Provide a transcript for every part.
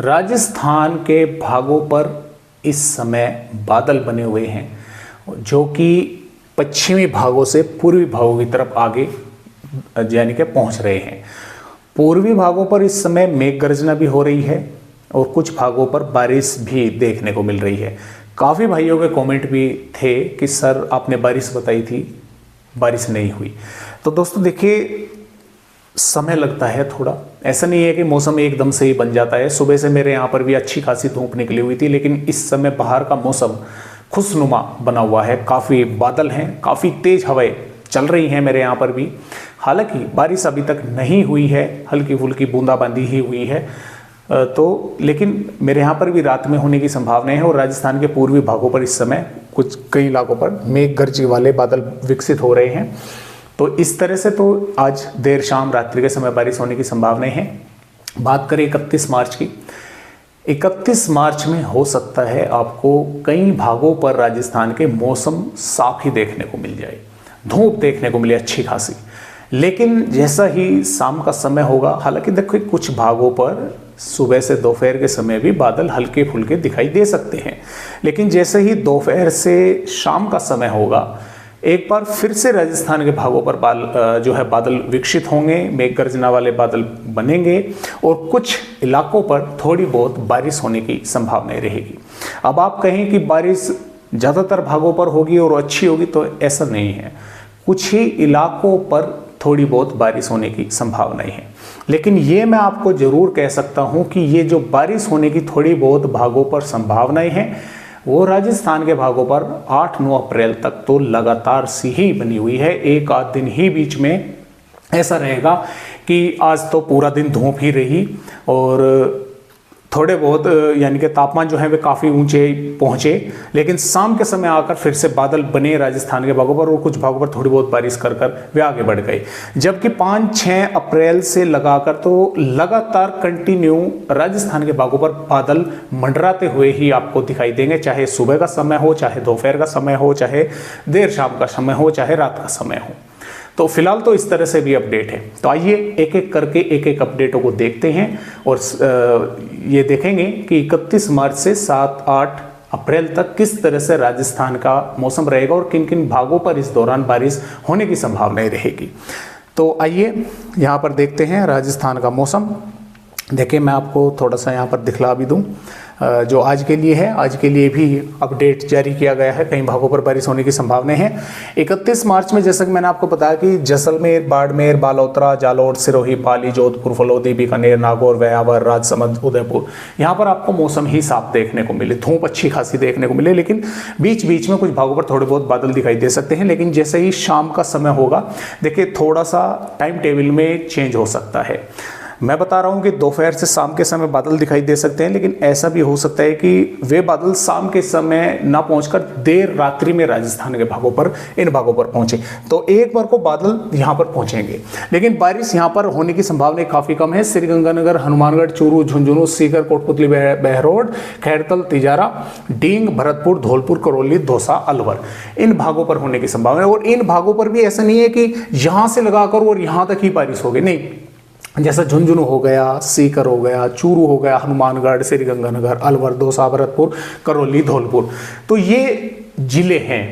राजस्थान के भागों पर इस समय बादल बने हुए हैं जो कि पश्चिमी भागों से पूर्वी भागों की तरफ आगे यानी कि पहुंच रहे हैं। पूर्वी भागों पर इस समय मेघ गर्जना भी हो रही है और कुछ भागों पर बारिश भी देखने को मिल रही है। काफ़ी भाइयों के कमेंट भी थे कि सर आपने बारिश बताई थी, बारिश नहीं हुई। तो दोस्तों देखिए, समय लगता है थोड़ा, ऐसा नहीं है कि मौसम एकदम से ही बन जाता है। सुबह से मेरे यहाँ पर भी अच्छी खासी धूप निकली हुई थी, लेकिन इस समय बाहर का मौसम खुशनुमा बना हुआ है। काफ़ी बादल हैं, काफ़ी तेज हवाएं चल रही हैं मेरे यहाँ पर भी। हालांकि बारिश अभी तक नहीं हुई है, हल्की फुल्की बूंदाबांदी ही हुई है तो, लेकिन मेरे यहाँ पर भी रात में होने की संभावना है। और राजस्थान के पूर्वी भागों पर इस समय कई इलाकों पर मेघ गर्जी वाले बादल विकसित हो रहे हैं। तो इस तरह से तो आज देर शाम रात्रि के समय बारिश होने की संभावनाएं हैं। बात करें 31 मार्च की, 31 मार्च में हो सकता है आपको कई भागों पर राजस्थान के मौसम साफ ही देखने को मिल जाए, धूप देखने को मिले अच्छी खासी। लेकिन जैसा ही शाम का समय होगा, हालांकि देखो कुछ भागों पर सुबह से दोपहर के समय भी बादल हल्के फुल्के दिखाई दे सकते हैं, लेकिन जैसे ही दोपहर से शाम का समय होगा, एक बार फिर से राजस्थान के भागों पर बादल विकसित होंगे, मेघ गर्जना वाले बादल बनेंगे और कुछ इलाकों पर थोड़ी बहुत बारिश होने की संभावनाएं रहेगी। अब आप कहें कि बारिश ज़्यादातर भागों पर होगी और अच्छी होगी, तो ऐसा नहीं है। कुछ ही इलाकों पर थोड़ी बहुत बारिश होने की संभावनाएं हैं। लेकिन ये मैं आपको ज़रूर कह सकता हूँ कि ये जो बारिश होने की थोड़ी बहुत भागों पर संभावनाएं हैं, वो राजस्थान के भागों पर 8-9 अप्रैल तक तो लगातार सी ही बनी हुई है। एक आध दिन ही बीच में ऐसा रहेगा कि आज तो पूरा दिन धूप ही रही और थोड़े बहुत यानी कि तापमान जो है वे काफ़ी ऊंचे पहुंचे, लेकिन शाम के समय आकर फिर से बादल बने राजस्थान के भागों पर और कुछ भागों पर थोड़ी बहुत बारिश कर वे आगे बढ़ गए। जबकि 5-6 अप्रैल से लगाकर तो लगातार कंटिन्यू राजस्थान के भागों पर बादल मंडराते हुए ही आपको दिखाई देंगे, चाहे सुबह का समय हो, चाहे दोपहर का समय हो, चाहे देर शाम का समय हो, चाहे रात का समय हो। तो फिलहाल तो इस तरह से भी अपडेट है। तो आइए एक एक करके एक एक अपडेटों को देखते हैं और ये देखेंगे कि 31 मार्च से 7-8 अप्रैल तक किस तरह से राजस्थान का मौसम रहेगा और किन किन भागों पर इस दौरान बारिश होने की संभावनाएं रहेगी। तो आइए यहाँ पर देखते हैं राजस्थान का मौसम। देखिए, मैं आपको थोड़ा सा यहाँ पर दिखला भी दूँ जो आज के लिए है। आज के लिए भी अपडेट जारी किया गया है, कई भागों पर बारिश होने की संभावनाएं हैं। 31 मार्च में जैसा कि मैंने आपको बताया कि जैसलमेर, बाड़मेर, बालोतरा, जालोर, सिरोही, पाली, जोधपुर, फलोदी, बीकानेर, नागौर, व्यावर, राजसमंद, उदयपुर, यहाँ पर आपको मौसम ही साफ देखने को मिले, धूप अच्छी खासी देखने को मिले, लेकिन बीच बीच में कुछ भागों पर थोड़े बहुत बादल दिखाई दे सकते हैं। लेकिन जैसे ही शाम का समय होगा, देखिए थोड़ा सा टाइम टेबल में चेंज हो सकता है। मैं बता रहा हूं कि दोपहर से शाम के समय बादल दिखाई दे सकते हैं, लेकिन ऐसा भी हो सकता है कि वे बादल शाम के समय ना पहुंचकर देर रात्रि में राजस्थान के भागों पर, इन भागों पर पहुंचे, तो एक बार को बादल यहां पर पहुंचेंगे। लेकिन बारिश यहां पर होने की संभावना काफी कम है। श्रीगंगानगर, हनुमानगढ़, चूरू, झुंझुनू, सीकर, कोटपुतली, बहरोड, खैरतल, तिजारा, डींग, भरतपुर, धौलपुर, करौली, दौसा, अलवर, इन भागों पर होने की संभावना है। और इन भागों पर भी ऐसा नहीं है कि यहां से लगाकर और यहां तक ही बारिश होगी, नहीं। जैसा झुंझुनू हो गया, सीकर हो गया, चूरू हो गया, हनुमानगढ़, श्रीगंगानगर, अलवर, दौसा, भरतपुर, करौली, धौलपुर, तो ये जिले हैं।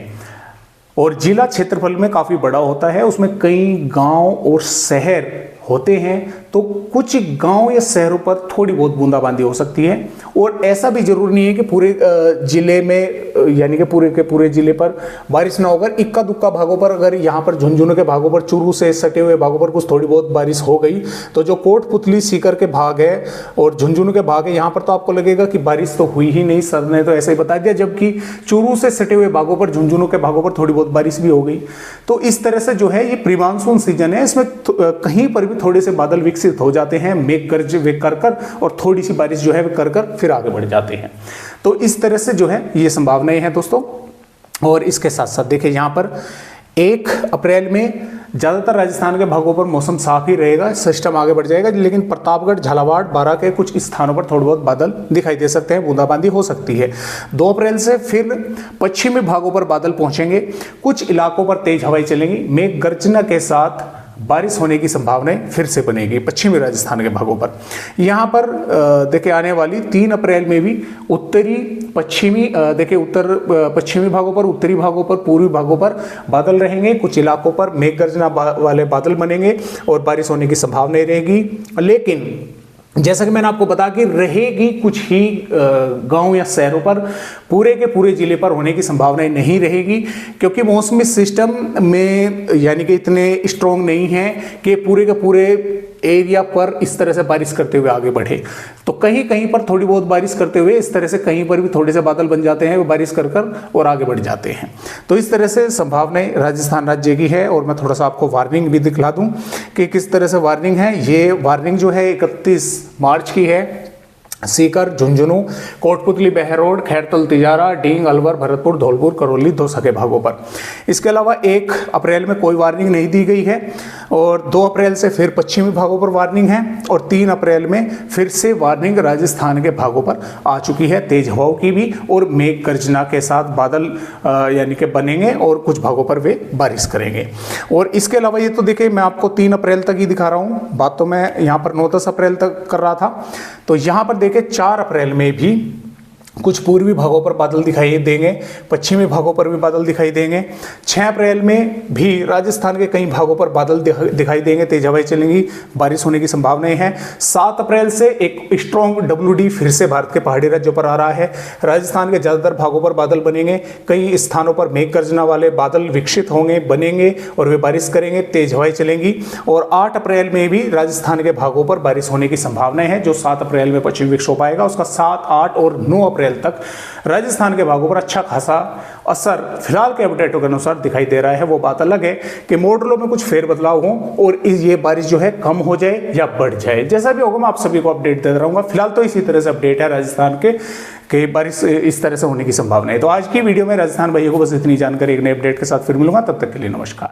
और जिला क्षेत्रफल में काफ़ी बड़ा होता है, उसमें कई गांव और शहर होते हैं, तो कुछ गांव या शहरों पर थोड़ी बहुत बूंदाबांदी हो सकती है। और ऐसा भी जरूरी नहीं है कि पूरे जिले में यानी कि पूरे के पूरे जिले पर बारिश ना होकर इक्का दुक्का भागों पर, अगर यहाँ पर झुंझुनू के भागों पर, चूरू से सटे हुए भागों पर कुछ थोड़ी बहुत बारिश हो गई, तो जो कोटपुतली, सीकर के भाग है और झुंझुनू के भाग है, यहाँ पर तो आपको लगेगा कि बारिश तो हुई ही नहीं, सर ने तो ऐसा ही बता दिया। जबकि चूरू से सटे हुए भागों पर, झुंझुनू के भागों पर थोड़ी बहुत बारिश भी हो गई। तो इस तरह से जो है ये प्री मानसून सीजन है, इसमें कहीं पर भी थोड़े से बादल विकसित हो जाते हैं, मेघ गर्ज वे कर और थोड़ी सी बारिश जो है वे कर फिर आगे बढ़ जाते हैं। तो इस तरह से जो है ये संभावनाएं हैं दोस्तों। और इसके साथ साथ देखिए यहाँ पर 1 अप्रैल में ज़्यादातर राजस्थान के भागों पर मौसम साफ ही रहेगा, सिस्टम आगे बढ़ जाएगा। लेकिन प्रतापगढ़, झालावाड़, बारां के कुछ स्थानों पर थोड़े बहुत बादल दिखाई दे सकते हैं, बूंदाबांदी हो सकती है। 2 अप्रैल से फिर पश्चिमी भागों पर बादल पहुंचेंगे, कुछ इलाकों पर तेज हवाएं चलेंगी, मेघ गर्जना के साथ बारिश होने की संभावनाएं फिर से बनेगी पश्चिमी राजस्थान के भागों पर। यहाँ पर देखिए आने वाली 3 अप्रैल में भी उत्तरी पश्चिमी देखिए उत्तर पश्चिमी भागों पर, उत्तरी भागों पर, पूर्वी भागों पर बादल रहेंगे। कुछ इलाकों पर मेघ गर्जना वाले बादल बनेंगे और बारिश होने की संभावना रहेगी। लेकिन जैसा कि मैंने आपको बताया कि रहेगी कुछ ही गांव या शहरों पर, पूरे के पूरे जिले पर होने की संभावनाएं नहीं रहेगी, क्योंकि मौसमी सिस्टम में यानी कि इतने स्ट्रॉन्ग नहीं है कि पूरे के पूरे एरिया पर इस तरह से बारिश करते हुए आगे बढ़े। तो कहीं कहीं पर थोड़ी बहुत बारिश करते हुए इस तरह से कहीं पर भी थोड़े से बादल बन जाते हैं, वो बारिश कर कर और आगे बढ़ जाते हैं। तो इस तरह से संभावनाएं राजस्थान राज्य की है। और मैं थोड़ा सा आपको वार्निंग भी दिखला दूं कि किस तरह से वार्निंग है। ये वार्निंग जो है 31 मार्च की है। सीकर, झुंझुनू, कोटपुतली, बहरोड, खैरतल, तिजारा, डींग, अलवर, भरतपुर, धौलपुर, करौली, दौसा के भागों पर। इसके अलावा 1 अप्रैल में कोई वार्निंग नहीं दी गई है और 2 अप्रैल से फिर पश्चिमी भागों पर वार्निंग है और 3 अप्रैल में फिर से वार्निंग राजस्थान के भागों पर आ चुकी है, तेज हवाओं की भी, और मेघ गर्जना के साथ बादल यानी कि बनेंगे और कुछ भागों पर वे बारिश करेंगे। और इसके अलावा ये तो देखिए मैं आपको 3 अप्रैल तक ही दिखा रहा हूँ, बात तो मैं यहाँ पर 9-10 अप्रैल तक कर रहा था। तो यहाँ पर देखिए 4 अप्रैल में भी कुछ पूर्वी भागों पर बादल दिखाई देंगे, पश्चिमी भागों पर भी बादल दिखाई देंगे। 6 अप्रैल में भी राजस्थान के कई भागों पर बादल दिखाई देंगे, तेज हवाएं चलेंगी, बारिश होने की संभावनाएं हैं। 7 अप्रैल से एक स्ट्रॉन्ग WD फिर से भारत के पहाड़ी राज्यों पर आ रहा है। राजस्थान के ज़्यादातर भागों पर बादल बनेंगे, कई स्थानों पर मेघ गर्जना वाले बादल विकसित होंगे, बनेंगे और वे बारिश करेंगे, तेज हवाएं चलेंगी। और 8 अप्रैल में भी राजस्थान के भागों पर बारिश होने की संभावनाएं हैं। जो 7 अप्रैल में पश्चिमी विक्षोभ आएगा, उसका 7, 8 और 9 अप्रैल तक राजस्थान के भागों पर अच्छा खासा असर फिलहाल के अपडेटों के अनुसार दिखाई दे रहा है। वो बात अलग है कि मॉडलों में कुछ फेरबदलाव हो और ये बारिश जो है कम हो जाए या बढ़ जाए। जैसा भी होगा मैं आप सभी को अपडेट देता रहूंगा। फिलहाल तो इसी तरह से अपडेट है राजस्थान के बारिश इस तरह से होने की संभावना है। तो आज की वीडियो में राजस्थान भाइयों को बस इतनी जानकारी, एक नए अपडेट के साथ फिर मिलूंगा। तब तक के लिए नमस्कार।